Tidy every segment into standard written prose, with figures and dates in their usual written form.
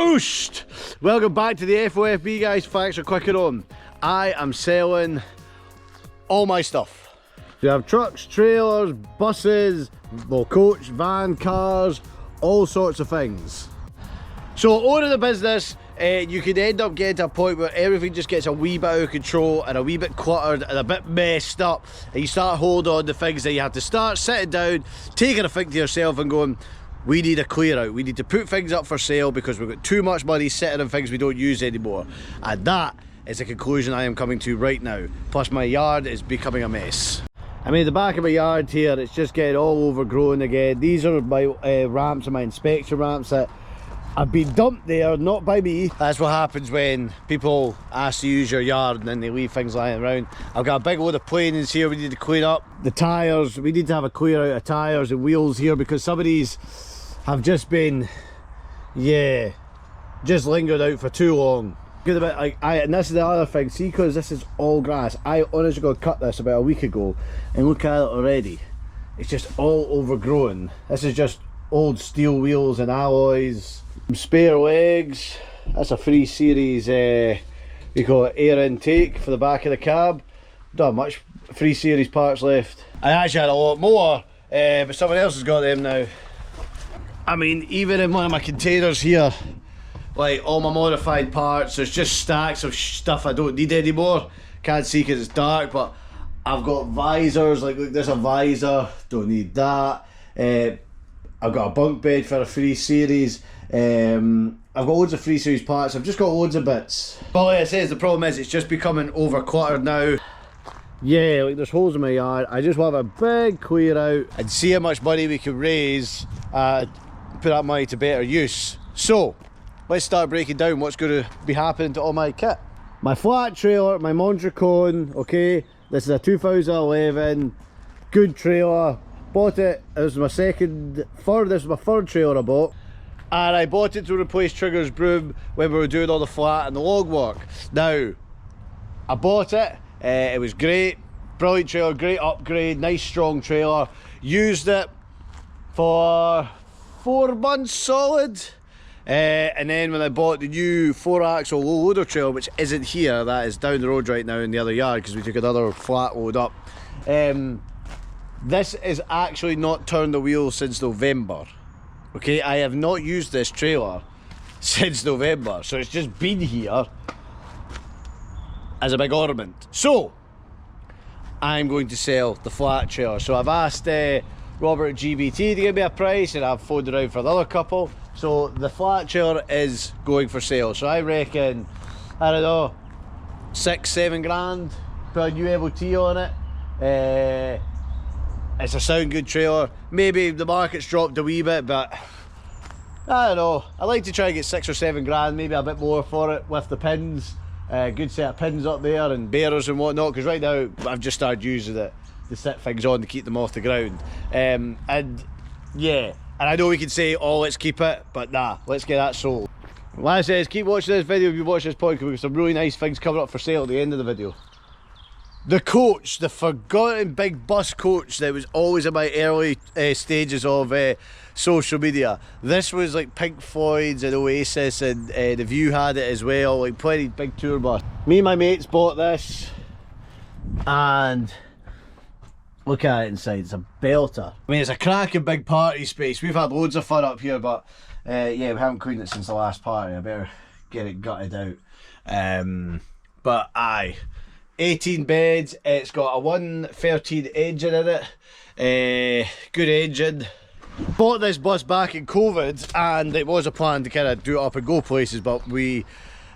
Ooshed! Welcome back to the FOFB, guys. Facts are quicker on. I am selling all my stuff. You have trucks, trailers, buses, well, coach, van, cars, all sorts of things. So owning the business, you could end up getting to a point where everything just gets a wee bit out of control and a wee bit cluttered and a bit messed up, and you start holding on to things that you have to start sitting down, taking a think to yourself and going, we need a clear out. We need to put things up for sale because we've got too much money sitting on things we don't use anymore. And that is the conclusion I am coming to right now. Plus my yard is becoming a mess. I mean, the back of my yard here, it's just getting all overgrown again. These are my ramps and my inspection ramps that have been dumped there, not by me. That's what happens when people ask to use your yard and then they leave things lying around. I've got a big load of planings here we need to clean up. The tyres, we need to have a clear out of tyres and wheels here because some of these have just been, yeah, just lingered out for too long. Good about, like, and this is the other thing, see, because this is all grass. I honestly got cut this about a week ago and look at it already. It's just all overgrown. This is just old steel wheels and alloys. Some spare legs. That's a 3 series, we call it air intake for the back of the cab. Don't have much 3 series parts left. I actually had a lot more, but someone else has got them now. I mean, even in one of my containers here, like all my modified parts, there's just stacks of stuff I don't need anymore. Can't see because it's dark, but I've got visors, like look, there's a visor, don't need that. I've got a bunk bed for a 3 series. I've got loads of 3 series parts, I've just got loads of bits. But like I say, the problem is it's just becoming over cluttered now. Yeah, like there's holes in my yard. I just want a big clear out and see how much money we can raise, put that money to better use. So let's start breaking down what's going to be happening to all my kit. My flat trailer, my Montracone, okay, this is a 2011, good trailer. Bought it, this was my third trailer I bought, and I bought it to replace Trigger's broom when we were doing all the flat and the log work. Now, I bought it, it was great, brilliant trailer, great upgrade, nice strong trailer. Used it for 4 months solid, and then when I bought the new 4-axle low loader trailer, which isn't here, that is down the road right now in the other yard because we took another flat load up. This is actually not turned the wheel since November. Okay, I have not used this trailer since November, so it's just been here as a big ornament. So I'm going to sell the flat trailer. So I've asked Robert at GBT to give me a price, and I've phoned around for another couple. So the flat trailer is going for sale. So I reckon, I don't know, 6-7 grand, put a new MOT on it. It's a sound good trailer. Maybe the market's dropped a wee bit, but I don't know. I like to try and get 6 or 7 grand, maybe a bit more for it with the pins. Good set of pins up there and bearers and whatnot, because right now I've just started using it to set things on to keep them off the ground. And yeah, and I know we can say, oh, let's keep it, but nah, let's get that sold. Like I said, keep watching this video if you watch this podcast, because we've got some really nice things coming up for sale at the end of the video. The coach, the forgotten big bus coach that was always in my early stages of social media. This was like Pink Floyd's and Oasis, and The View had it as well, like plenty big tour bus. Me and my mates bought this, and look at it inside, it's a belter. I mean, it's a cracking big party space. We've had loads of fun up here, but yeah, we haven't cleaned it since the last party. I better get it gutted out. But aye, 18 beds, it's got a 113 engine in it, good engine. Bought this bus back in COVID, and it was a plan to kind of do it up and go places, but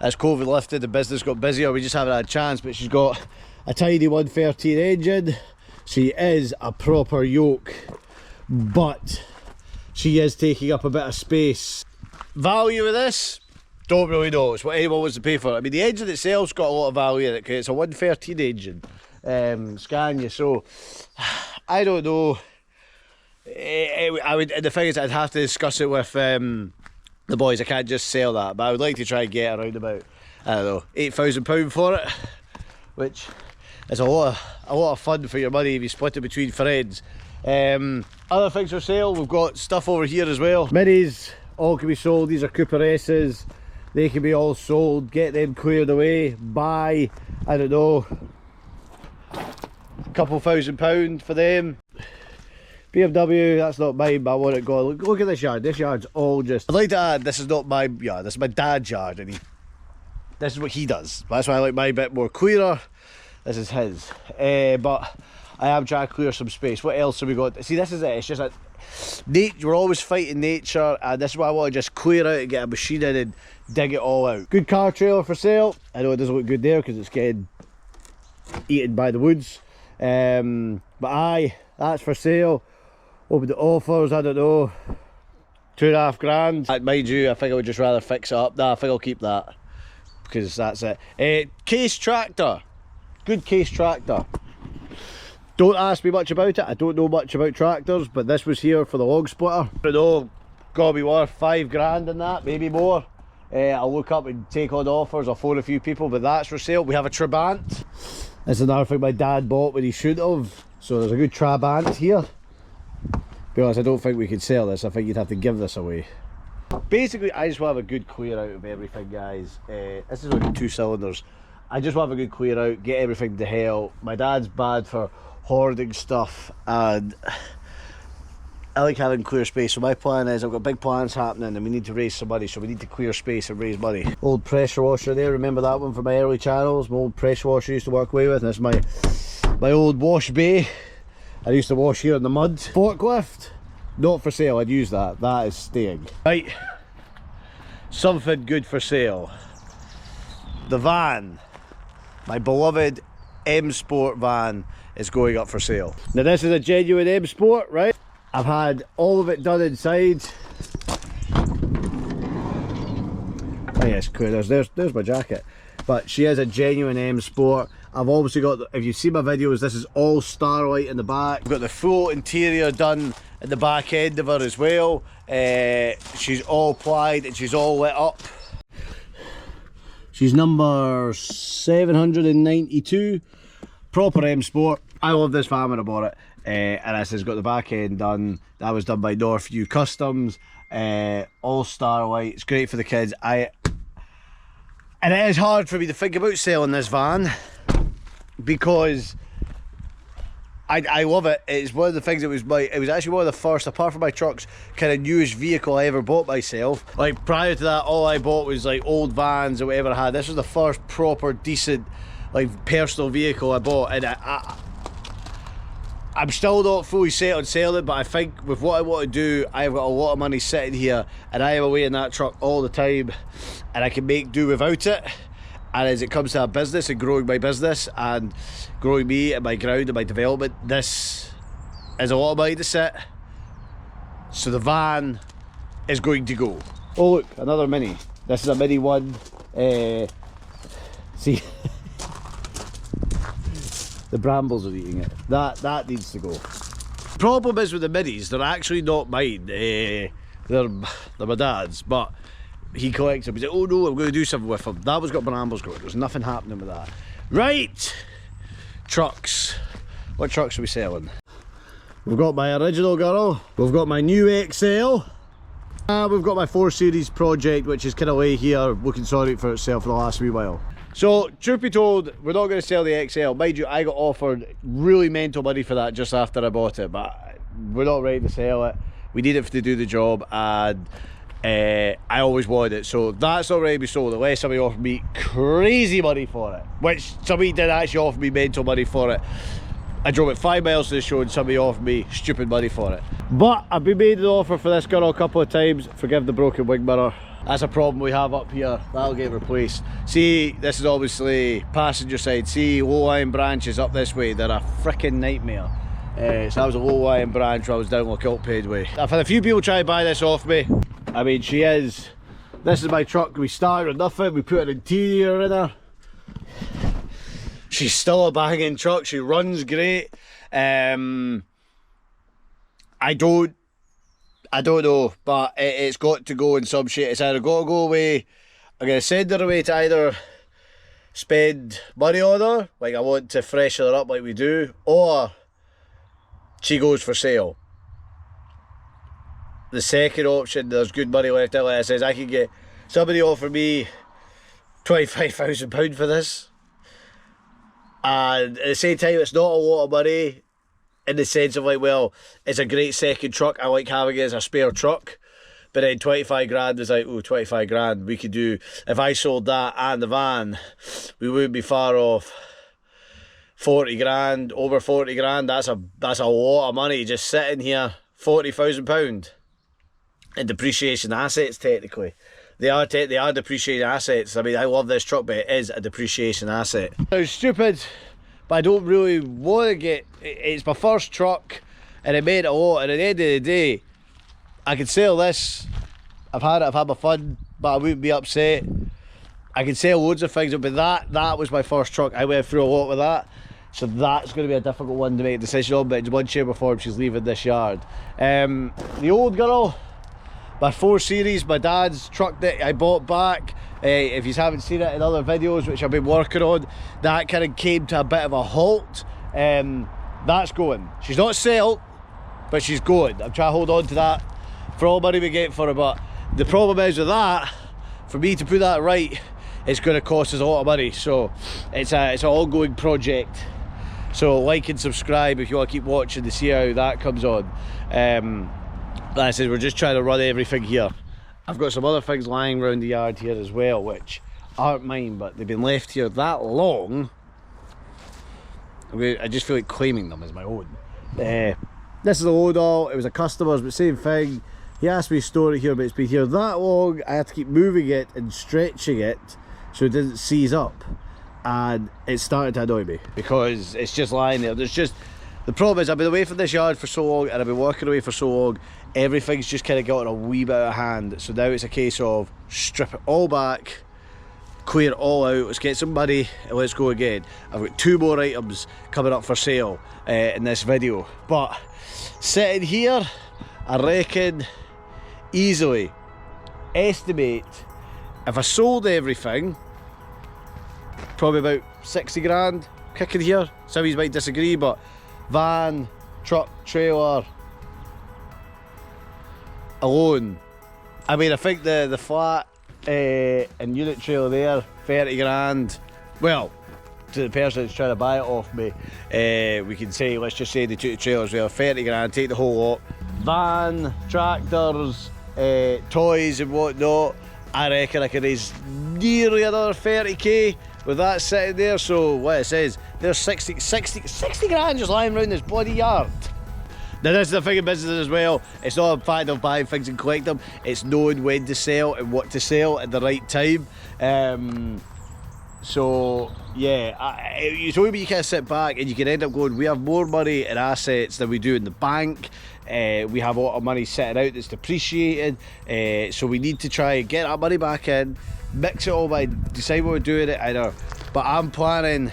as COVID lifted, the business got busier, we just haven't had a chance. But she's got a tiny 113 engine. She is a proper yoke, but she is taking up a bit of space. Value of this? Don't really know. It's what anyone wants to pay for it. I mean, the engine itself's got a lot of value in it because it's a 113 engine, Scania. So I don't know. I would. The thing is, I'd have to discuss it with the boys. I can't just sell that, but I would like to try and get around about, I don't know, £8,000 for it, which is a lot of fun for your money if you split it between friends. Other things for sale, we've got stuff over here as well. Minis all can be sold. These are Cooper S's. They can be all sold. Get them cleared away. Buy, I don't know, a couple £1,000 for them. BMW, that's not mine, but I want it gone. Look at this yard. This yard's all just... I'd like to add, this is not my yard. This is my dad's yard, and this is what he does. That's why I like my bit more clearer. This is his. But I am trying to clear some space. What else have we got? See, this is it. It's just that we're always fighting nature, and this is why I want to just clear out and get a machine in and dig it all out. Good car trailer for sale. I know it doesn't look good there because it's getting eaten by the woods. But aye, that's for sale. Open the offers, I don't know, £2.5 grand. Mind you, I think I would just rather fix it up. Nah, I think I'll keep that because that's it. Case tractor, good case tractor. Don't ask me much about it. I don't know much about tractors, but this was here for the log splitter. I don't know, gotta be worth £5 grand in that, maybe more. I'll look up and take on offers. I'll phone a few people, but that's for sale. We have a Trabant. This is another thing my dad bought when he should have. So there's a good Trabant here. To be honest, I don't think we could sell this. I think you'd have to give this away. Basically, I just want to have a good clear out of everything, guys. This is only 2 cylinders. I just want to have a good clear out, get everything to hell. My dad's bad for hoarding stuff, and I like having clear space. So my plan is, I've got big plans happening and we need to raise some money, so we need to clear space and raise money. Old pressure washer there, remember that one from my early channels? My old pressure washer I used to work away with, and this is my old wash bay. I used to wash here in the mud. Forklift, not for sale. I'd use that. That is staying. Right, something good for sale. The van, my beloved M Sport van, is going up for sale. Now this is a genuine M Sport, right? I've had all of it done inside. Oh yes, cool. There's my jacket. But she is a genuine M Sport. I've obviously got, if you see my videos, this is all Starlight in the back. I've got the full interior done at the back end of her as well. She's all plied and she's all lit up. She's number 792. Proper M Sport. I love this van when I bought it. And this has got the back end done. That was done by Northview Customs. All Starlight. It's great for the kids. And it is hard for me to think about selling this van because I love it. It's one of the things that it was actually one of the first, apart from my trucks, kind of newest vehicle I ever bought myself. Like prior to that, all I bought was like old vans or whatever I had. This was the first proper decent like personal vehicle I bought, and I'm still not fully set on selling, but I think with what I want to do, I've got a lot of money sitting here and I am away in that truck all the time and I can make do without it. And as it comes to a business and growing my business and growing me and my ground and my development, this is a lot of money to sit. So the van is going to go. Oh look, another Mini. This is a Mini one. See, the brambles are eating it. That needs to go. Problem is with the Minis, they're actually not mine. They're my dad's, but he collects them. He's like, oh no, I'm going to do something with them. That one's got brambles going. There's nothing happening with that. Right, trucks. What trucks are we selling? We've got my original girl. We've got my new XL. We've got my 4 Series project, which is kind of lay here, looking sorry for itself for the last wee while. So, truth be told, we're not going to sell the XL. Mind you, I got offered really mental money for that just after I bought it, but we're not ready to sell it. We need it to do the job, and I always wanted it. So that's not ready to be sold unless somebody offered me crazy money for it, which somebody did actually offer me mental money for it. I drove it 5 miles to the show and somebody offered me stupid money for it. But I've been made an offer for this girl a couple of times. Forgive the broken wing mirror. That's a problem we have up here. That'll get replaced. See, this is obviously passenger side. See, low-lying branches up this way. They're a freaking nightmare. So that was a low-lying branch where I was down Lockiltpaid way. I've had a few people try to buy this off me. I mean, she is. This is my truck. We started with nothing. We put an interior in her. She's still a banging truck. She runs great. I don't know, but it's got to go in some shape. It's either got to go away. I'm going to send her away to either spend money on her, like I want to freshen her up like we do, or she goes for sale. the second option, there's good money left in. Like I says, I can get somebody offer me £25,000 for this, and at the same time it's not a lot of money in the sense of like, well, it's a great second truck, I like having it as a spare truck. But then 25 grand is like, oh, 25 grand we could do, if I sold that and the van, we wouldn't be far off 40 grand, over 40 grand. That's a lot of money just sitting here. £40,000 in depreciation assets. Technically they are depreciating assets. I mean, I love this truck, but it is a depreciation asset. It's stupid, but I don't really want to get, it's my first truck and it made a lot, and at the end of the day I could sell this. I've had my fun, but I wouldn't be upset. I could sell loads of things, but that was my first truck. I went through a lot with that, so that's going to be a difficult one to make a decision on. But in one shape or form, she's leaving this yard. The old girl, my 4 Series, my dad's truck that I bought back. If you haven't seen it in other videos, which I've been working on, that kind of came to a bit of a halt. That's going. She's not sold, but she's going. I'm trying to hold on to that for all money we get for it, but the problem is with that, for me to put that right, it's going to cost us a lot of money. So it's an ongoing project. So like and subscribe if you want to keep watching to see how that comes on. Like I said, we're just trying to run everything here. I've got some other things lying around the yard here as well, which aren't mine, but they've been left here that long. I just feel like claiming them as my own. This is a load all. It was a customer's, but same thing. He asked me to store it here, but it's been here that long. I had to keep moving it and stretching it so it didn't seize up, and it started to annoy me because it's just lying there. The problem is I've been away from this yard for so long and I've been working away for so long, everything's just kind of gotten a wee bit out of hand. So now it's a case of strip it all back, clear it all out, let's get some money and let's go again. I've got 2 more items coming up for sale in this video, but sitting here, I reckon easily estimate if I sold everything, probably about 60 grand kicking here. Some of you might disagree, but van, truck, trailer alone, I mean, I think the flat and unit trailer there, 30 grand. Well, to the person that's trying to buy it off me, we can say, let's just say the 2 trailers were 30 grand, take the whole lot. Van, tractors, toys and whatnot, I reckon I could raise nearly another 30k with that sitting there. So what it says, there's 60 grand just lying around this bloody yard. Now this is the thing in business as well, it's not a fact of buying things and collect them, it's knowing when to sell and what to sell at the right time. So yeah, it's only when you kind of sit back and you can end up going, we have more money in assets than we do in the bank. We have a lot of money sitting out that's depreciated, so we need to try and get that money back in, mix it all by, decide what we're doing it either. But I'm planning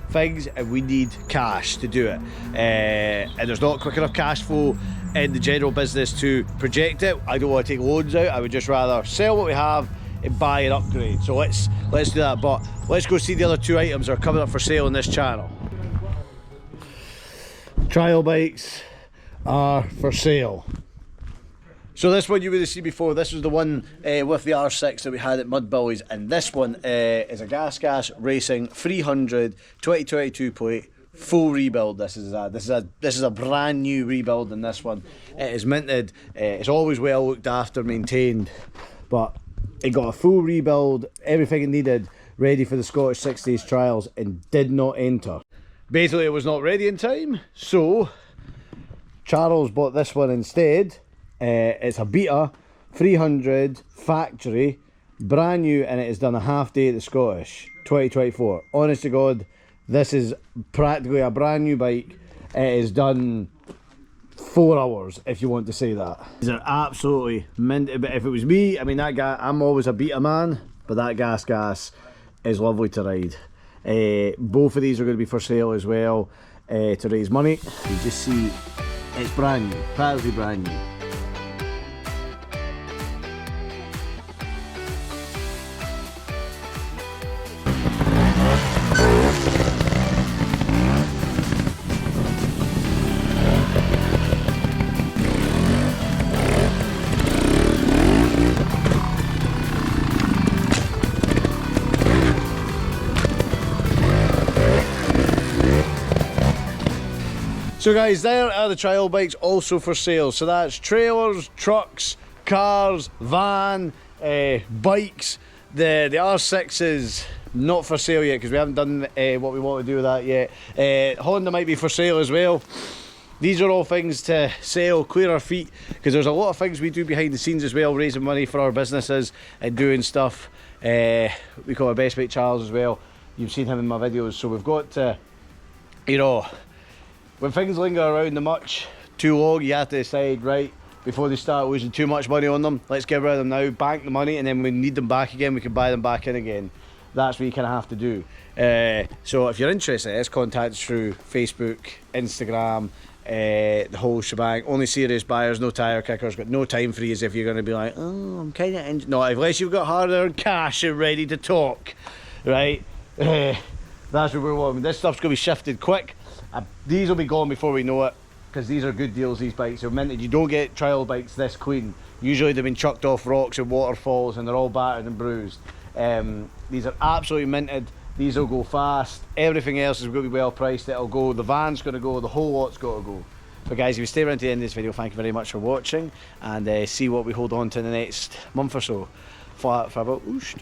things and we need cash to do it, and there's not quick enough cash flow in the general business to project it. I don't want to take loans out, I would just rather sell what we have and buy an upgrade. So let's do that, but let's go see the other 2 items that are coming up for sale on this channel. Trial bikes are for sale. So this one you would have seen before. This was the one with the R6 that we had at Mud Billy's, and this one is a Gas Racing 300 2022 plate, full rebuild. This is a brand new rebuild in this one. It is minted. It's always well looked after, maintained, but it got a full rebuild, everything it needed, ready for the Scottish 6 Days trials, and did not enter. Basically, it was not ready in time, so Charles bought this one instead. It's a Beta 300 factory, brand new, and it has done a half day at the Scottish 2024. Honest to God, this is practically a brand new bike. It is done 4 hours, if you want to say that. These are absolutely mint. But if it was me, I mean, that guy, I'm always a Beta man, but that gas is lovely to ride. Both of these are going to be for sale as well, to raise money. You just see it's brand new, practically brand new. So guys, there are the trial bikes also for sale. So that's trailers, trucks, cars, van, bikes. The R6 is not for sale yet because we haven't done what we want to do with that yet. Honda might be for sale as well. These are all things to sell, clear our feet, because there's a lot of things we do behind the scenes as well, raising money for our businesses and doing stuff. We call our best mate Charles as well. You've seen him in my videos. So we've got to, you know, when things linger around too long, you have to decide, right, before they start losing too much money on them, let's get rid of them now, bank the money, and then when we need them back again, we can buy them back in again. That's what you kind of have to do. So if you're interested, let's contact us through Facebook, Instagram, the whole shebang. Only serious buyers, no tire kickers. Got no time for these if you're going to be like, oh, I'm kind of no, unless you've got hard-earned cash and ready to talk, right? That's what we're wanting. This stuff's going to be shifted quick. These will be gone before we know it, because these are good deals. These bikes are minted. You don't get trial bikes this clean. Usually they've been chucked off rocks and waterfalls and they're all battered and bruised. These are absolutely minted. These will go fast. Everything else is going to be well priced. It'll go. The van's going to go. The whole lot's got to go. But guys, if you stay around to the end of this video, thank you very much for watching, and see what we hold on to in the next month or so. For about oosh.